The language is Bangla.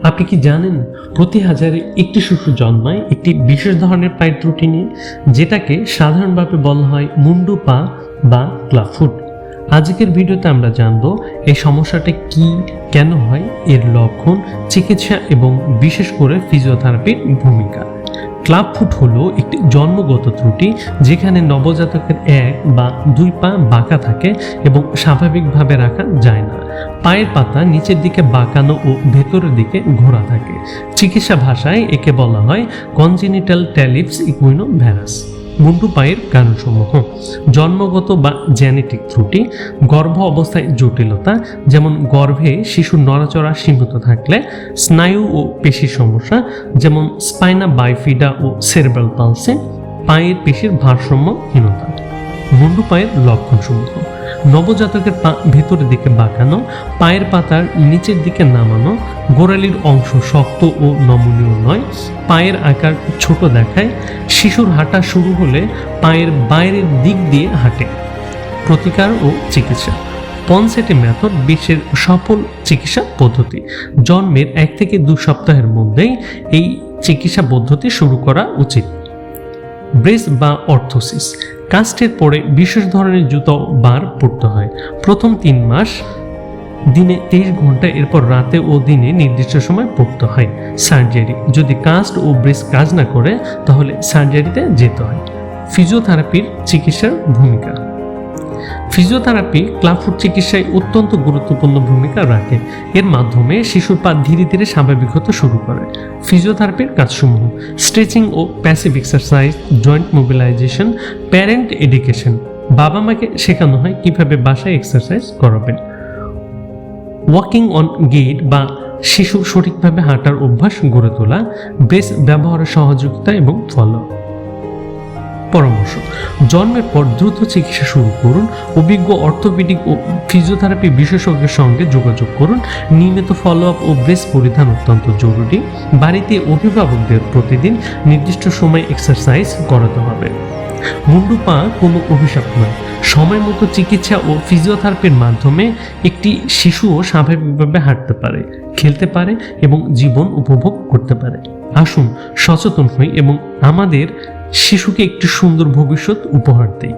আপনি কি জানেন প্রতি হাজারে একটি শিশু জন্মায় একটি বিশেষ ধরনের পায়ের ত্রুটি নিয়ে, যেটাকে সাধারণভাবে বলা হয় মুন্ডু পা বা ক্লাবফুট। আজকের ভিডিওতে আমরা জানব এই সমস্যাটা কি, কেন হয়, এর লক্ষণ, চিকিৎসা এবং বিশেষ করে ফিজিওথেরাপির ভূমিকা। ক্লাবফুট হলো একটি জন্মগত ত্রুটি যেখানে নবজাতকের এক বা দুই পা বাঁকা থাকে এবং স্বাভাবিকভাবে রাখা যায় না। পায়ের পাতা নিচের দিকে বাঁকানো ও ভেতরের দিকে ঘোরা থাকে। চিকিৎসা ভাষায় একে বলা হয় কনজেনিটাল ট্যালিপস ইকুইনোভ্যারাস। মুন্ডু পায়ের কারণসমূহ: জন্মগত বা জেনেটিক ত্রুটি, গর্ভ অবস্থায় জটিলতা, যেমন গর্ভে শিশুর নড়াচড়া সীমিত থাকলে, স্নায়ু ও পেশির সমস্যা, যেমন স্পাইনা বাইফিডা ও সেরেব্রাল পালসি, পায়ের পেশির ভারসাম্যহীনতা। মুন্ডু পায়ের লক্ষণসমূহ: নবজাতকের পা ভেতরের দিকে বাঁকানো, পায়ের পাতার নিচের দিকে নামানো, গোড়ালির অংশ শক্ত ও নমনীয় নয়, পায়ের আকার ছোট দেখায়, শিশুর হাঁটা শুরু হলে পায়ের বাইরের দিক দিয়ে হাঁটে। প্রতিকার ও চিকিৎসা: পনসেটি মেথড বিশ্বের সফল চিকিৎসা পদ্ধতি। জন্মের 1 থেকে 2 সপ্তাহের মধ্যেই এই চিকিৎসা পদ্ধতি শুরু করা উচিত। ব্রেস বা অর্থোসিস: কাস্টের পরে বিশেষ ধরনের জুতো বার পড়তে হয়। প্রথম 3 মাস দিনে 23 ঘন্টা, এরপর রাতে ও দিনে নির্দিষ্ট সময় পড়তে হয়। সার্জারি: যদি কাস্ট ও ব্রেস কাজ না করে তাহলে সার্জারিতে যেতে হয়। ফিজিওথেরাপির চিকিৎসার ভূমিকা: ফিজিওথেরাপি ক্লাবফুট চিকিৎসায় অত্যন্ত গুরুত্বপূর্ণ ভূমিকা রাখে। এর মাধ্যমে শিশুর পা ধীরে ধীরে স্বাভাবিক হতে শুরু করে। ফিজিওথেরাপির কাজসমূহ: স্ট্রেচিং ও passive exercise, joint mobilization, parent education, বাবা মাকে শেখানো হয় কিভাবে বাসায় এক্সারসাইজ করাবেন। ওয়াকিং অন গেট বা শিশুর সঠিকভাবে হাঁটার অভ্যাস গড়ে তোলা। ব্রেস ব্যবহারের সহযোগিতা এবং ফলো। পরামর্শ: জন্মের পর দ্রুত চিকিৎসা শুরু করুন। অভিজ্ঞ অর্থোপেডিক ও ফিজিওথেরাপি বিশেষজ্ঞের সঙ্গে যোগাযোগ করুন। নিয়মিত ফলো আপ ও ব্রেস পরিধান অত্যন্ত জরুরি। বাড়িতে অভিভাবকদের প্রতিদিন নির্দিষ্ট সময় এক্সারসাইজ করাতে হবে। মুন্ডু পা কোনো অভিশাপ নয়। সময় মতো চিকিৎসা ও ফিজিওথেরাপির মাধ্যমে একটি শিশুও স্বাভাবিকভাবে হাঁটতে পারে, খেলতে পারে এবং জীবন উপভোগ করতে পারে। আসুন সচেতন হই এবং আমাদের শিশুকে একটি সুন্দর ভবিষ্যৎ উপহার দেই।